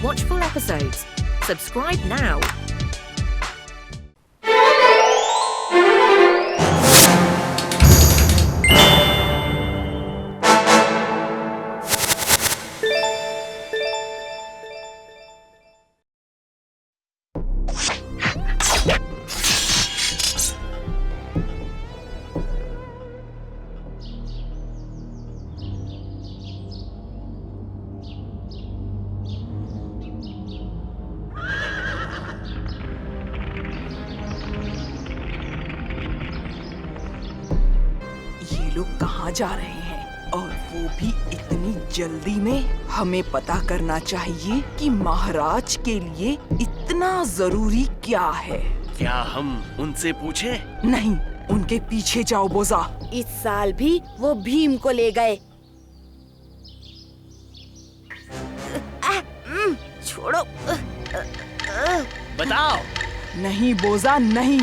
Watch full episodes. Subscribe now. ये लोग कहाँ जा रहे हैं और वो भी इतनी जल्दी में? हमें पता करना चाहिए कि महाराज के लिए इतना जरूरी क्या है। क्या हम उनसे पूछे? नहीं, उनके पीछे जाओ बोजा। इस साल भी वो भीम को ले गए। छोड़ो। बताओ। नहीं बोजा, नहीं।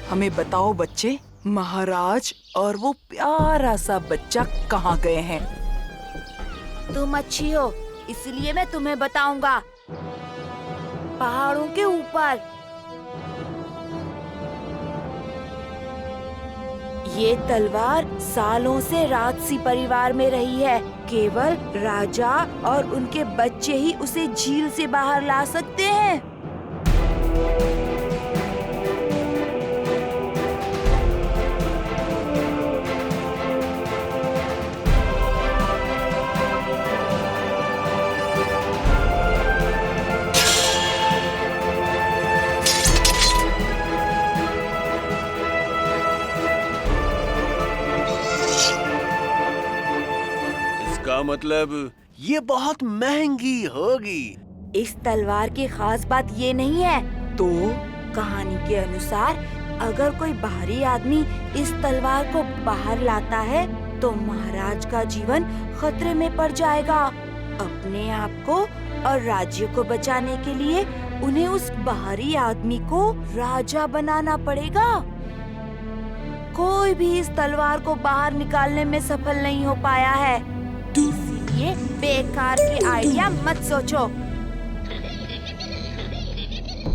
हमें बताओ बच्चे, महाराज और वो प्यारा सा बच्चा कहाँ गए हैं? तुम अच्छी हो, इसलिए मैं तुम्हें बताऊंगा। पहाड़ों के ऊपर। ये तलवार सालों से राजसी परिवार में रही है। केवल राजा और उनके बच्चे ही उसे झील से बाहर ला सकते हैं। इसका मतलब ये बहुत महंगी होगी। इस तलवार की खास बात ये नहीं है। तो कहानी के अनुसार अगर कोई बाहरी आदमी इस तलवार को बाहर लाता है तो महाराज का जीवन खतरे में पड़ जाएगा। अपने आप को और राज्य को बचाने के लिए उन्हें उस बाहरी आदमी को राजा बनाना पड़ेगा। कोई भी इस तलवार को बाहर निकालने में सफल नहीं हो पाया है, इसलिए बेकार के आइडिया मत सोचो।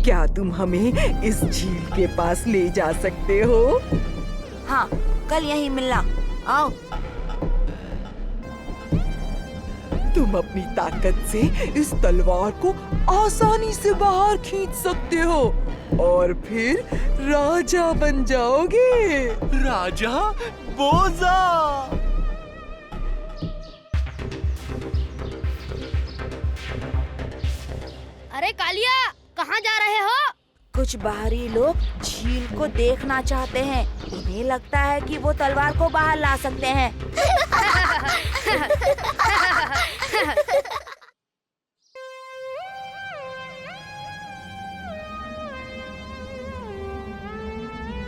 क्या तुम हमें इस झील के पास ले जा सकते हो? हाँ, कल यहीं मिलना। आओ। तुम अपनी ताकत से इस तलवार को आसानी से बाहर खींच सकते हो और फिर राजा बन जाओगे। राजा बोजा। अरे कालिया, कहाँ जा रहे हो? कुछ बाहरी लोग झील को देखना चाहते हैं। उन्हें लगता है कि वो तलवार को बाहर ला सकते हैं।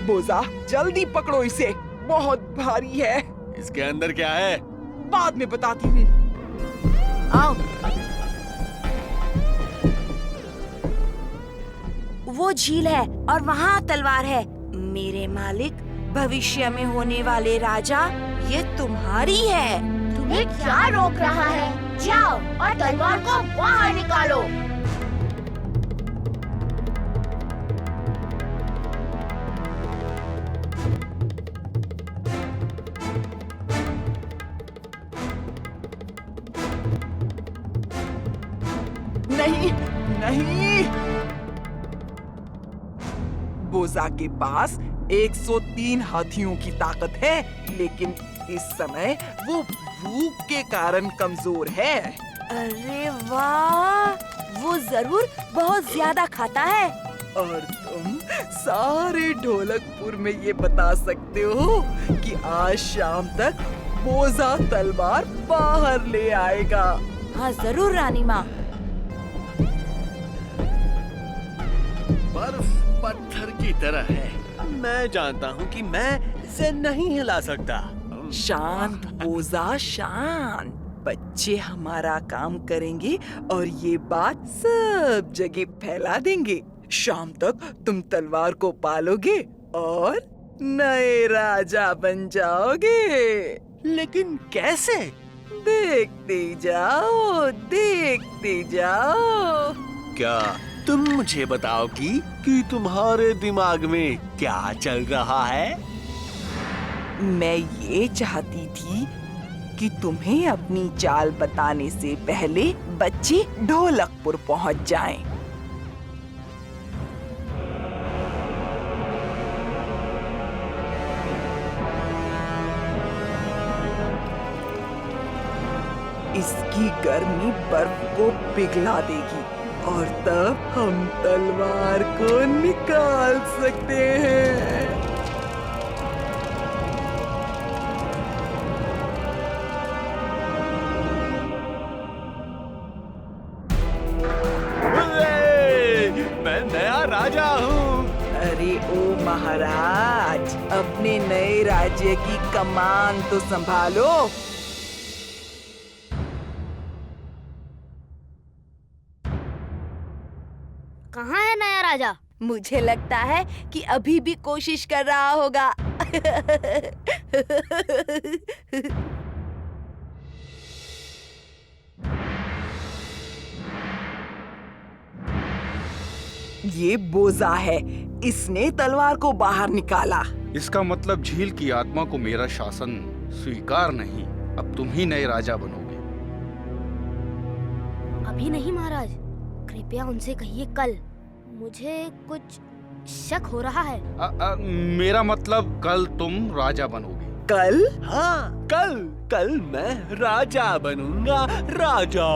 बोजा, जल्दी पकड़ो इसे, बहुत भारी है। इसके अंदर क्या है? बाद में बताती हूँ। आओ। वो झील है और वहाँ तलवार है। मेरे मालिक, भविष्य में होने वाले राजा, ये तुम्हारी है। तुम्हें क्या रोक रहा है? जाओ और तलवार को बाहर निकालो। नहीं, नहीं। बोजा के पास 103 हाथियों की ताकत है, लेकिन इस समय वो भूख के कारण कमजोर है। अरे वाह, वो जरूर बहुत ज्यादा खाता है। और तुम सारे ढोलकपुर में ये बता सकते हो कि आज शाम तक बोजा तलवार बाहर ले आएगा। हाँ जरूर रानी माँ। बर्फ पत्थर की तरह है। मैं जानता हूँ कि मैं इसे नहीं हिला सकता। शांत बोजा, शांत। बच्चे हमारा काम करेंगे और ये बात सब जगह फैला देंगे। शाम तक तुम तलवार को पालोगे और नए राजा बन जाओगे। लेकिन कैसे? देखते जाओ, देखते जाओ। क्या तुम मुझे बताओगी कि तुम्हारे दिमाग में क्या चल रहा है? मैं ये चाहती थी कि तुम्हें अपनी चाल बताने से पहले बच्चे ढोलकपुर पहुंच जाएं। इसकी गर्मी बर्फ को पिघला देगी और तब हम तलवार को निकाल सकते हैं। मैं नया राजा हूँ। अरे ओ महाराज, अपने नए राज्य की कमान तो संभालो। कहाँ है नया राजा? मुझे लगता है कि अभी भी कोशिश कर रहा होगा। ये बोजा है, इसने तलवार को बाहर निकाला। इसका मतलब झील की आत्मा को मेरा शासन स्वीकार नहीं। अब तुम ही नए राजा बनोगे। अभी नहीं महाराज, कृपया उनसे कहिए कल। मुझे कुछ शक हो रहा है। मेरा मतलब कल तुम राजा बनोगे। कल? हाँ, कल मैं राजा बनूंगा, राजा।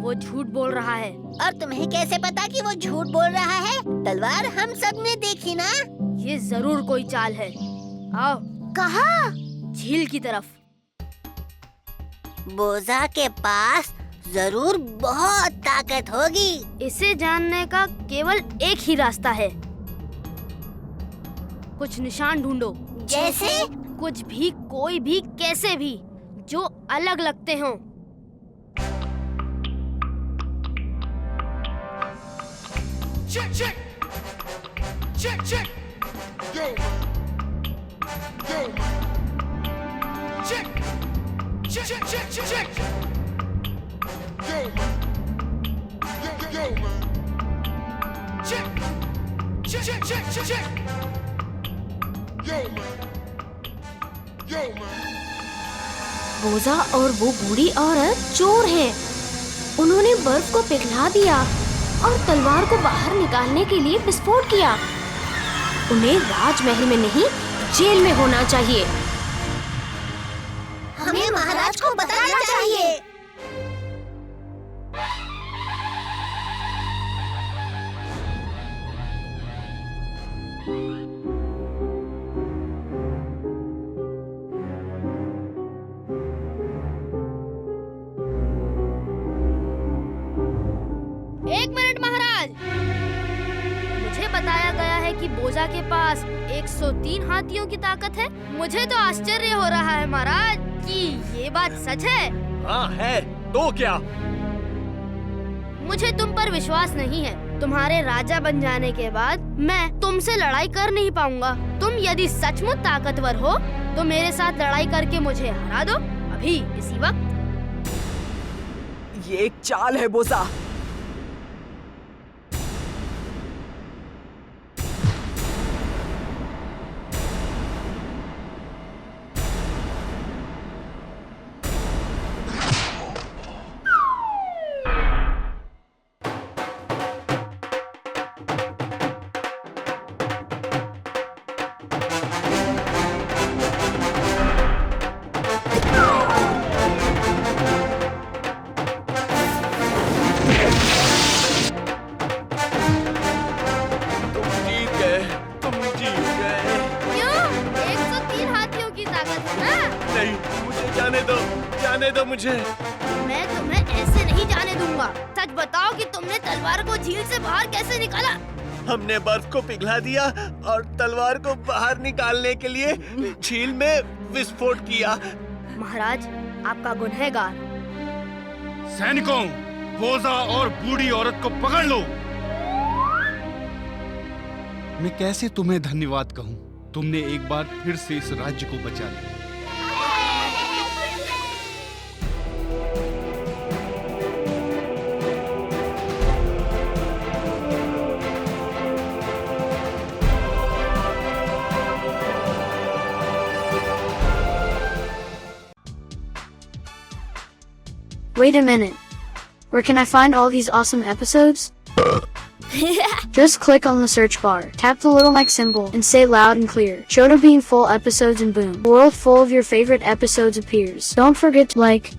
वो झूठ बोल रहा है। और तुम्हें कैसे पता कि वो झूठ बोल रहा है? तलवार हम सब ने देखी ना। ये जरूर कोई चाल है। आओ। कहाँ? झील की तरफ। बोजा के पास जरूर बहुत ताकत होगी। इसे जानने का केवल एक ही रास्ता है। कुछ निशान ढूंढो। जैसे? कुछ भी, कोई भी, कैसे भी, जो अलग लगते हों। Check, check. Check, check. Yo. Yo. Check. Check, check, check, check, check. Yo. Yo, yo, man. Check. Check, check, check, check, check. Yo, man. Yo, man. बोजा और वो बूढ़ी औरत चोर हैं। उन्होंने बर्फ को पिघला दिया और तलवार को बाहर निकालने के लिए विस्फोट किया। उन्हें राजमहल में नहीं, जेल में होना चाहिए। हमें महाराज को बताना चाहिए। एक मिनट महाराज, मुझे बताया गया है कि बोजा के पास 103 हाथियों की ताकत है। मुझे तो आश्चर्य हो रहा है महाराज कि ये बात सच है। हाँ है, तो क्या? मुझे तुम पर विश्वास नहीं है। तुम्हारे राजा बन जाने के बाद मैं तुमसे लड़ाई कर नहीं पाऊंगा। तुम यदि सचमुच ताकतवर हो तो मेरे साथ लड़ाई करके मुझे हरा दो, अभी इसी वक्त। ये एक चाल है बोजा। जाने दो मुझे। मैं तुम्हें ऐसे नहीं जाने दूंगा। सच बताओ कि तुमने तलवार को झील से बाहर कैसे निकाला? हमने बर्फ को पिघला दिया और तलवार को बाहर निकालने के लिए झील में विस्फोट किया। महाराज, आपका गुनहगार। सैनिकों, बोजा और बूढ़ी औरत को पकड़ लो। मैं कैसे तुम्हें धन्यवाद कहूँ? तुमने एक बार फिर से इस राज्य को बचा लिया। Wait a minute. Where can I find all these awesome episodes? Just click on the search bar, tap the little mic symbol, and say loud and clear, Shoto Bean full episodes, and boom, a world full of your favorite episodes appears. Don't forget to like,